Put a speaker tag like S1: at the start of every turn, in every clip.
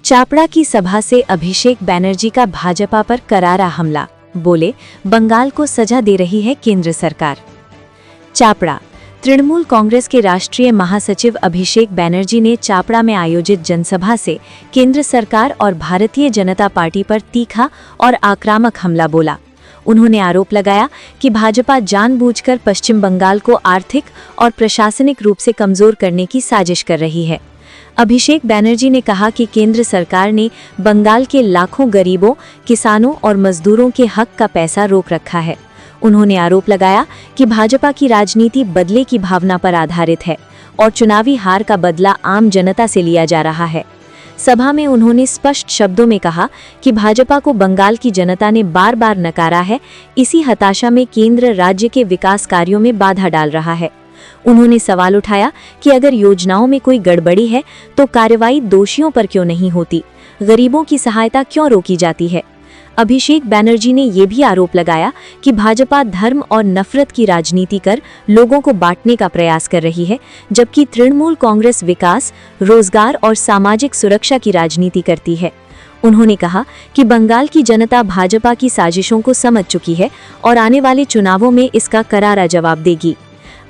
S1: चापड़ा की सभा से अभिषेक बैनर्जी का भाजपा पर करारा हमला, बोले बंगाल को सजा दे रही है केंद्र सरकार। चापड़ा तृणमूल कांग्रेस के राष्ट्रीय महासचिव अभिषेक बैनर्जी ने चापड़ा में आयोजित जनसभा से केंद्र सरकार और भारतीय जनता पार्टी पर तीखा और आक्रामक हमला बोला। उन्होंने आरोप लगाया कि भाजपा जानबूझकर पश्चिम बंगाल को आर्थिक और प्रशासनिक रूप से कमजोर करने की साजिश कर रही है। अभिषेक बैनर्जी ने कहा कि केंद्र सरकार ने बंगाल के लाखों गरीबों, किसानों और मजदूरों के हक का पैसा रोक रखा है। उन्होंने आरोप लगाया कि भाजपा की राजनीति बदले की भावना पर आधारित है और चुनावी हार का बदला आम जनता से लिया जा रहा है। सभा में उन्होंने स्पष्ट शब्दों में कहा कि भाजपा को बंगाल की जनता ने बार बार नकारा है। इसी हताशा में केंद्र राज्य के विकास कार्यों में बाधा डाल रहा है। उन्होंने सवाल उठाया कि अगर योजनाओं में कोई गड़बड़ी है तो कार्रवाई दोषियों पर क्यों नहीं होती, गरीबों की सहायता क्यों रोकी जाती है। अभिषेक बैनर्जी ने ये भी आरोप लगाया कि भाजपा धर्म और नफरत की राजनीति कर लोगों को बांटने का प्रयास कर रही है, जबकि तृणमूल कांग्रेस विकास, रोजगार और सामाजिक सुरक्षा की राजनीति करती है। उन्होंने कहा कि बंगाल की जनता भाजपा की साजिशों को समझ चुकी है और आने वाले चुनावों में इसका करारा जवाब देगी।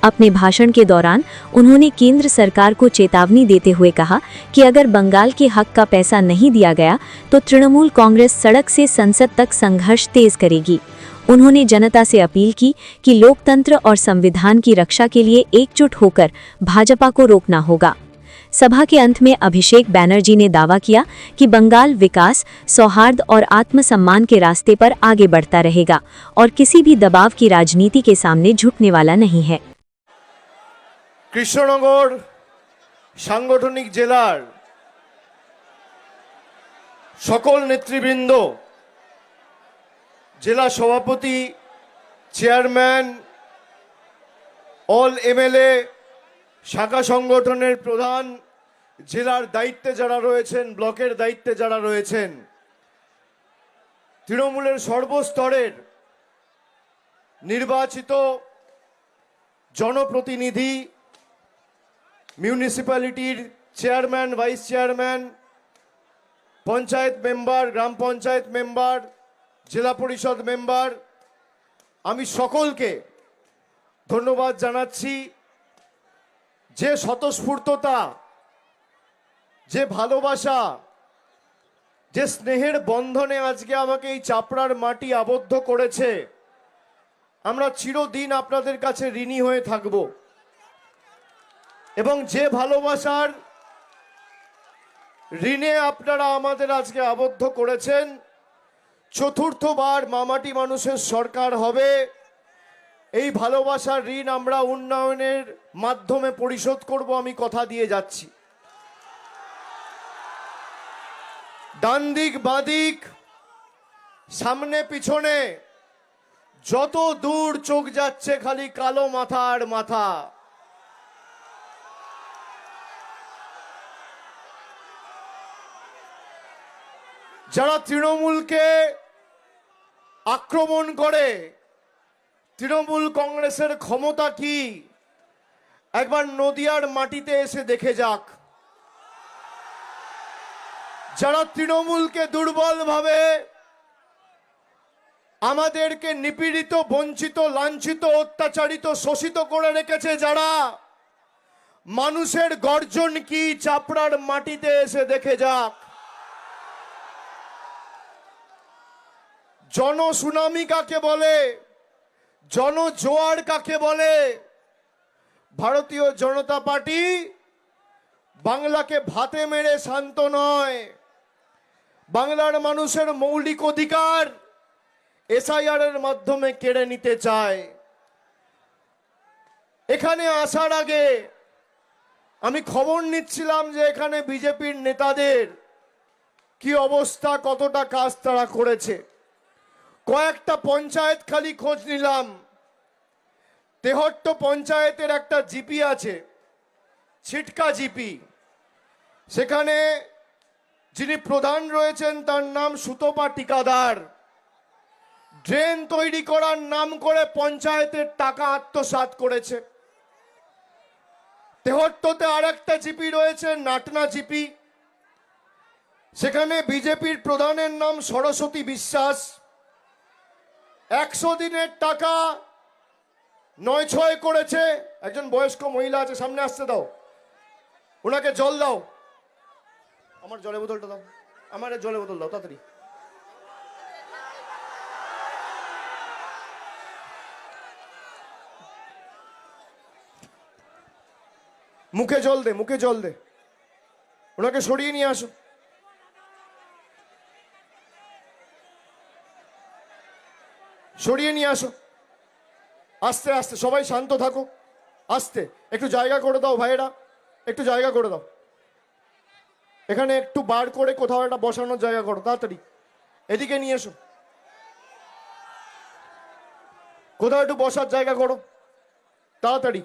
S1: अपने भाषण के दौरान उन्होंने केंद्र सरकार को चेतावनी देते हुए कहा कि अगर बंगाल के हक का पैसा नहीं दिया गया तो तृणमूल कांग्रेस सड़क से संसद तक संघर्ष तेज करेगी। उन्होंने जनता से अपील की कि लोकतंत्र और संविधान की रक्षा के लिए एकजुट होकर भाजपा को रोकना होगा। सभा के अंत में अभिषेक बैनर्जी ने दावा किया कि बंगाल विकास, सौहार्द और आत्मसम्मान के रास्ते पर आगे बढ़ता रहेगा और किसी भी दबाव की राजनीति के सामने झुकने वाला नहीं है।
S2: কৃষ্ণনগর সাংগঠনিক জেলার সকল নেতৃবৃন্দ, জেলা সভাপতি, চেয়ারম্যান, অল এমএলএ, শাখা সংগঠনের প্রধান, জেলার দায়িত্বে যারা রয়েছেন, ব্লকের দায়িত্বে যারা রয়েছেন, তৃণমূলের সর্বস্তরের নির্বাচিত জনপ্রতিনিধি, মিউনিসিপ্যালিটির chairman, vice chairman, panchayat member, গ্রাম পঞ্চায়েত মেম্বার, জেলা পরিষদ মেম্বার, আমি সকলকে ধন্যবাদ জানাচ্ছি। যে স্বতঃস্ফূর্ততা, যে ভালোবাসা, যে স্নেহের বন্ধনে আজকে আমাকে এই চাপড়ার মাটি আবদ্ধ করেছে, আমরা চিরদিন আপনাদের কাছে ঋণী হয়ে থাকব। এবং যে ভালোবাসার ঋণে আপনারা আমাদের আজকে আবদ্ধ করেছেন, চতুর্থবার মামাটি মানুষের সরকার হবে, এই ভালোবাসার ঋণ আমরা উন্নয়নের মাধ্যমে পরিশোধ করব, আমি কথা দিয়ে যাচ্ছি। ডান দিক বাঁ দিক, সামনে পিছনে যত দূর চোখ যাচ্ছে খালি কালো মাথা আর মাথা। যারা তৃণমূলকে আক্রমণ করে, তৃণমূল কংগ্রেসের ক্ষমতা কি একবার নদিয়ার মাটিতে এসে দেখে যাক। যারা তৃণমূলকে দুর্বল ভাবে আমাদেরকে নিপীড়িত, বঞ্চিত, লাঞ্ছিত, অত্যাচারিত, শোষিত করে রেখেছে, যারা মানুষের গর্জন কি চাপড়ার মাটিতে এসে দেখে যাক। জনসুনামি কাকে বলে, জনজোয়ার কাকে বলে। ভারতীয় জনতা পার্টি বাংলাকে ভাতে মেরে শান্ত নয়। বাংলার মানুষের মৌলিক অধিকার এসআইআর এর মাধ্যমে কেড়ে নিতে চায়। এখানে আসার আগে আমি খবর নিচ্ছিলাম যে এখানে বিজেপির নেতাদের কি অবস্থা, কতটা কাজ তারা করেছে। কয়েকটা পঞ্চায়েত খালি খোঁজ নিলাম। তেহট্ট পঞ্চায়েতের একটা জিপি আছে, ছিটকা জিপি। সেখানে যিনি প্রধান রয়েছেন তার নাম সুতপা টিকাদার। ড্রেন তৈরি করার নাম করে পঞ্চায়েতের টাকা আত্মসাৎ করেছে। তেহট্টতে আরেকটা জিপি রয়েছে, নাটনা জিপি। সেখানে বিজেপির প্রধানের নাম সরস্বতী বিশ্বাস। 100 দিনের টাকা 9-6 করেছে। একজন বয়স্ক মহিলা আছে, সামনে আসতে দাও, ওনাকে জল দাও, আমার জলের বোতলটা দাও, আমার জলের বোতল দাও তাড়াতাড়ি। মুখে জল দে, মুখে জল দে, ওনাকে সরিয়ে নিয়ে আসো। সরিয়ে নিয়ে আসো, আস্তে আস্তে, সবাই শান্ত থাকো, আস্তে, একটু জায়গা করে দাও ভাইয়েরা, একটু জায়গা করে দাও, এখানে একটু বার করে কোথাও একটা বসানোর জায়গা করো, তাড়াতাড়ি এদিকে নিয়ে এসো, কোথাও একটু বসার জায়গা করো তাড়াতাড়ি।